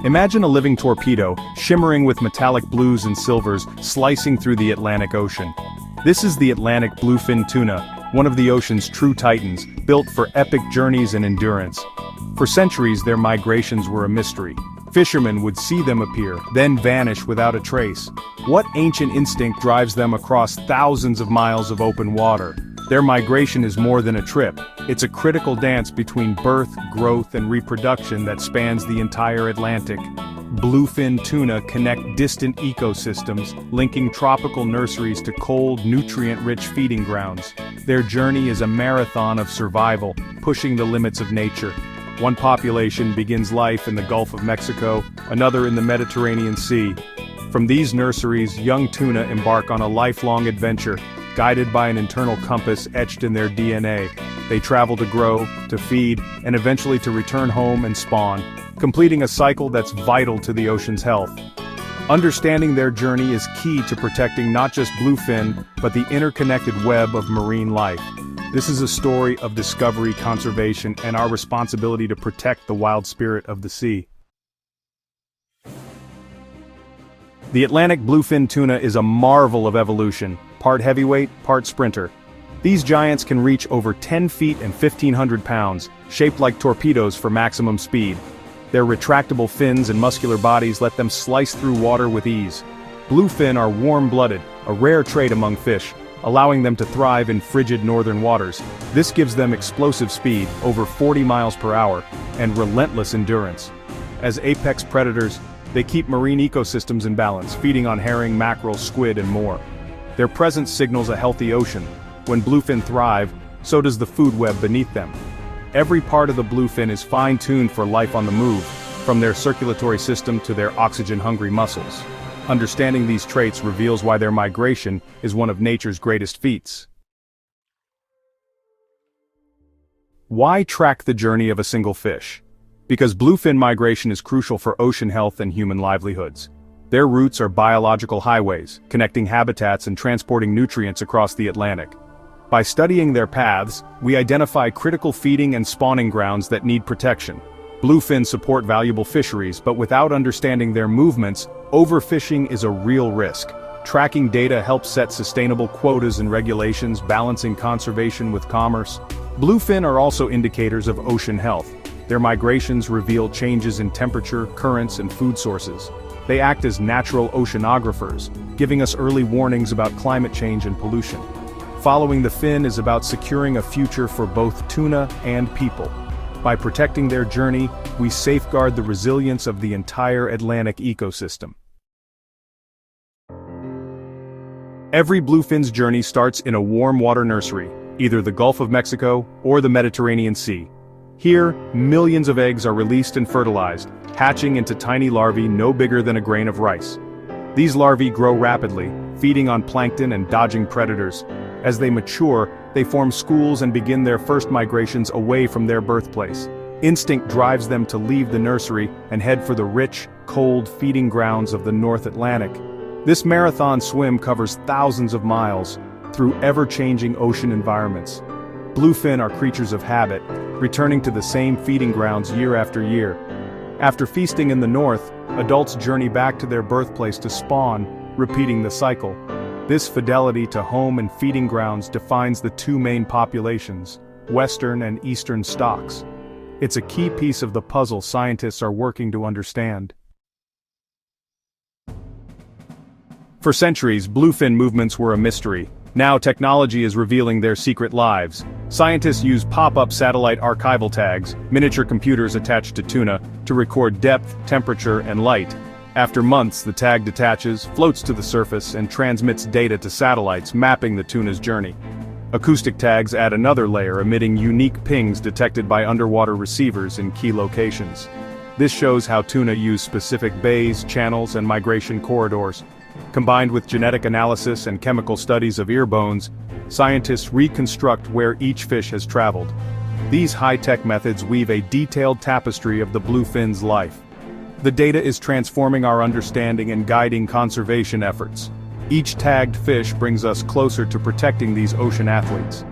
Imagine a living torpedo, shimmering with metallic blues and silvers, slicing through the Atlantic Ocean. This is the Atlantic Bluefin Tuna, one of the ocean's true titans, built for epic journeys and endurance. For centuries their migrations were a mystery. Fishermen would see them appear, then vanish without a trace. What ancient instinct drives them across thousands of miles of open water? Their migration is more than a trip. It's a critical dance between birth, growth, and reproduction that spans the entire Atlantic. Bluefin tuna connect distant ecosystems, linking tropical nurseries to cold, nutrient-rich feeding grounds. Their journey is a marathon of survival, pushing the limits of nature. One population begins life in the Gulf of Mexico, another in the Mediterranean Sea. From these nurseries, young tuna embark on a lifelong adventure, guided by an internal compass etched in their DNA. They travel to grow, to feed, and eventually to return home and spawn, completing a cycle that's vital to the ocean's health. Understanding their journey is key to protecting not just bluefin, but the interconnected web of marine life. This is a story of discovery, conservation, and our responsibility to protect the wild spirit of the sea. The Atlantic bluefin tuna is a marvel of evolution, part heavyweight, part sprinter. These giants can reach over 10 feet and 1,500 pounds, shaped like torpedoes for maximum speed. Their retractable fins and muscular bodies let them slice through water with ease. Bluefin are warm-blooded, a rare trait among fish, allowing them to thrive in frigid northern waters. This gives them explosive speed, over 40 miles per hour, and relentless endurance. As apex predators, they keep marine ecosystems in balance, feeding on herring, mackerel, squid, and more. Their presence signals a healthy ocean. When bluefin thrive, so does the food web beneath them. Every part of the bluefin is fine-tuned for life on the move, from their circulatory system to their oxygen-hungry muscles. Understanding these traits reveals why their migration is one of nature's greatest feats. Why track the journey of a single fish? Because bluefin migration is crucial for ocean health and human livelihoods. Their routes are biological highways, connecting habitats and transporting nutrients across the Atlantic. By studying their paths, we identify critical feeding and spawning grounds that need protection. Bluefin support valuable fisheries, but without understanding their movements, overfishing is a real risk. Tracking data helps set sustainable quotas and regulations, balancing conservation with commerce. Bluefin are also indicators of ocean health. Their migrations reveal changes in temperature, currents, and food sources. They act as natural oceanographers, giving us early warnings about climate change and pollution. Following the fin is about securing a future for both tuna and people. By protecting their journey, we safeguard the resilience of the entire Atlantic ecosystem. Every bluefin's journey starts in a warm water nursery, either the Gulf of Mexico or the Mediterranean Sea. Here, millions of eggs are released and fertilized, hatching into tiny larvae no bigger than a grain of rice. These larvae grow rapidly, feeding on plankton and dodging predators. As they mature, they form schools and begin their first migrations away from their birthplace. Instinct drives them to leave the nursery and head for the rich, cold feeding grounds of the North Atlantic. This marathon swim covers thousands of miles, through ever-changing ocean environments. Bluefin are creatures of habit, returning to the same feeding grounds year after year. After feasting in the north, adults journey back to their birthplace to spawn, repeating the cycle. This fidelity to home and feeding grounds defines the two main populations, western and eastern stocks. It's a key piece of the puzzle scientists are working to understand. For centuries, bluefin movements were a mystery. Now technology is revealing their secret lives. Scientists use pop-up satellite archival tags, miniature computers attached to tuna, to record depth, temperature, and light. After months, the tag detaches, floats to the surface, and transmits data to satellites mapping the tuna's journey. Acoustic tags add another layer, emitting unique pings detected by underwater receivers in key locations. This shows how tuna use specific bays, channels, and migration corridors. Combined with genetic analysis and chemical studies of ear bones, scientists reconstruct where each fish has traveled. These high-tech methods weave a detailed tapestry of the bluefin's life. The data is transforming our understanding and guiding conservation efforts. Each tagged fish brings us closer to protecting these ocean athletes.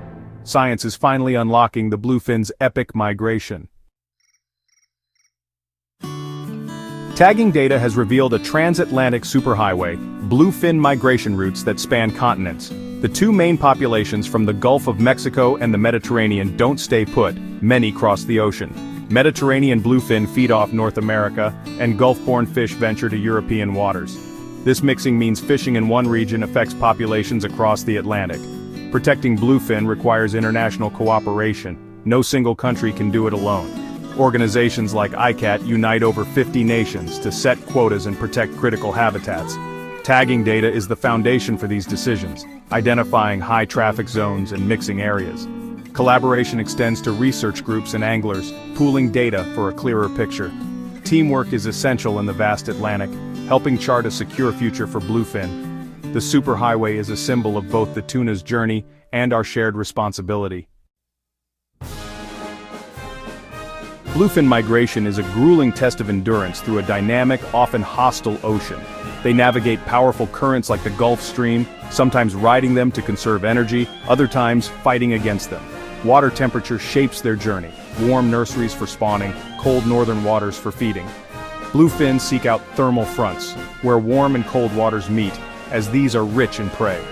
Science is finally unlocking the bluefin's epic migration. Tagging data has revealed a transatlantic superhighway, bluefin migration routes that span continents. The two main populations from the Gulf of Mexico and the Mediterranean don't stay put, many cross the ocean. Mediterranean bluefin feed off North America, and Gulf-borne fish venture to European waters. This mixing means fishing in one region affects populations across the Atlantic. Protecting bluefin requires international cooperation. No single country can do it alone. Organizations like ICAT unite over 50 nations to set quotas and protect critical habitats. Tagging data is the foundation for these decisions, identifying high traffic zones and mixing areas. Collaboration extends to research groups and anglers, pooling data for a clearer picture. Teamwork is essential in the vast Atlantic, helping chart a secure future for bluefin. The superhighway is a symbol of both the tuna's journey and our shared responsibility. Bluefin migration is a grueling test of endurance through a dynamic, often hostile ocean. They navigate powerful currents like the Gulf Stream, sometimes riding them to conserve energy, other times fighting against them. Water temperature shapes their journey, warm nurseries for spawning, cold northern waters for feeding. Bluefin seek out thermal fronts, where warm and cold waters meet, as these are rich in prey.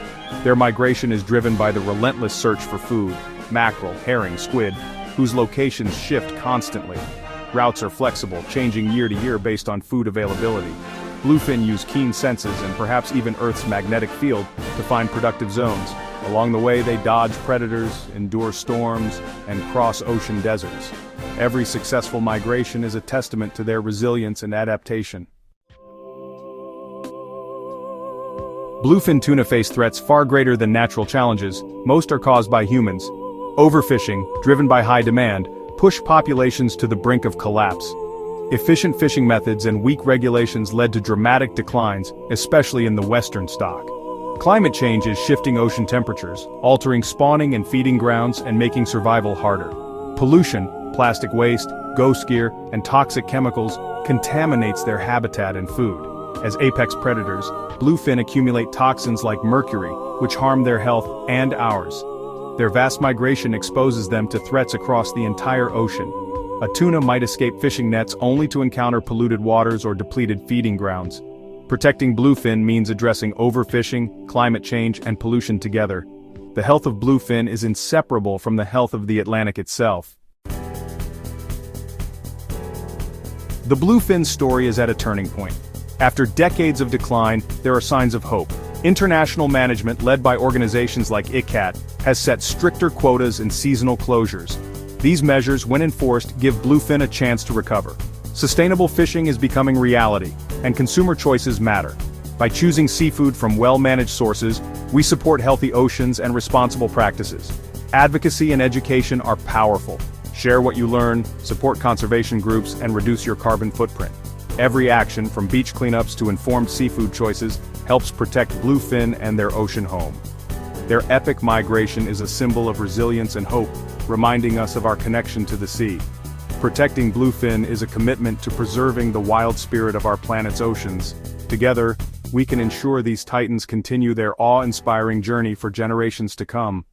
Their migration is driven by the relentless search for food, mackerel, herring, squid, whose locations shift constantly. Routes are flexible, changing year to year based on food availability. Bluefin use keen senses and perhaps even Earth's magnetic field to find productive zones. Along the way, they dodge predators, endure storms, and cross ocean deserts. Every successful migration is a testament to their resilience and adaptation. Bluefin tuna face threats far greater than natural challenges. Most are caused by humans. Overfishing, driven by high demand, push populations to the brink of collapse. Efficient fishing methods and weak regulations led to dramatic declines, especially in the western stock. Climate change is shifting ocean temperatures, altering spawning and feeding grounds and making survival harder. Pollution, plastic waste, ghost gear, and toxic chemicals contaminates their habitat and food. As apex predators, bluefin accumulate toxins like mercury, which harm their health and ours. Their vast migration exposes them to threats across the entire ocean. A tuna might escape fishing nets only to encounter polluted waters or depleted feeding grounds. Protecting bluefin means addressing overfishing, climate change, and pollution together. The health of bluefin is inseparable from the health of the Atlantic itself. The bluefin story is at a turning point. After decades of decline, there are signs of hope. International management led by organizations like ICAT has set stricter quotas and seasonal closures. These measures, when enforced, give bluefin a chance to recover. Sustainable fishing is becoming reality, and consumer choices matter. By choosing seafood from well-managed sources, we support healthy oceans and responsible practices. Advocacy and education are powerful. Share what you learn, support conservation groups, and reduce your carbon footprint. Every action, from beach cleanups to informed seafood choices, helps protect bluefin and their ocean home. Their epic migration is a symbol of resilience and hope, reminding us of our connection to the sea. Protecting bluefin is a commitment to preserving the wild spirit of our planet's oceans. Together, we can ensure these titans continue their awe-inspiring journey for generations to come.